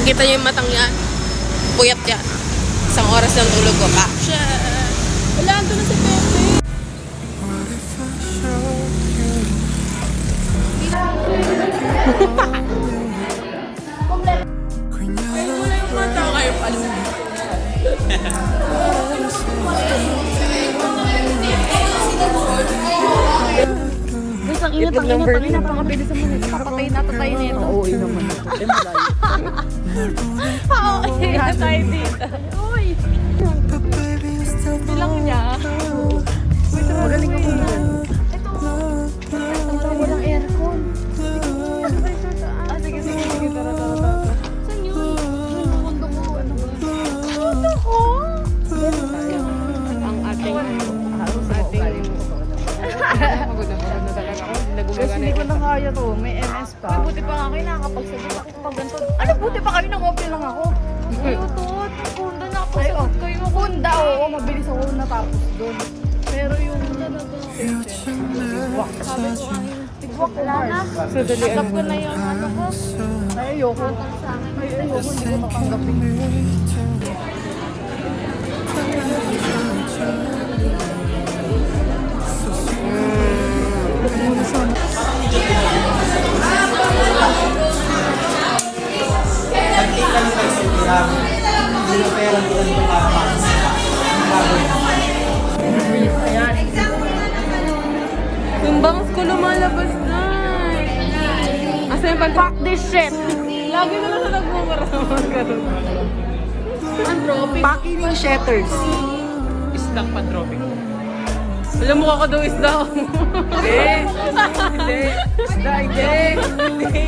Kita niyo yung matang yan. Puyat yan. Isang oras ng tulog ko. Action! Wala, ando na si Pepe. Ay, wala yung mata kayo pala. Guys, ang ingat, napakabilis naman ito. Papatay na tayo nito. Oo, naman. Okay na tayo dito. Uy! Bilang niya. Magaling ako na. Ito, walang aircon. Sige, tara. Saan yun? Yung mundo ko, ano ba? Mundo ko? Ang ating maganda talaga ako. Kasi hindi ko na kaya to. May MS pa. Ay, buti pa nga kayo nakakapagsagot ako pag ganito. Ano, buti pa kayo nang-open lang ako? Ay, tot. Kunda nakapagsagot kayo. Kunda, oo. Mabilis ako natapos doon. Pero yung... Sabi ko ay, Tigwak ko, wala na. Mars. Agap ko na yung ano ko. Ay, ayoko. Ay, ayoko. Hindi ko tatanggapin. Yung bangs ko lumalabas na. Asa yung Fuck this shit. Lagi na lang sa nagmumaraman ka doon. Andropic. Paki ng shutters. Isdang pandropic. Alam mo ka daw isda. Hindi. Hindi. Isda, hindi. Hindi.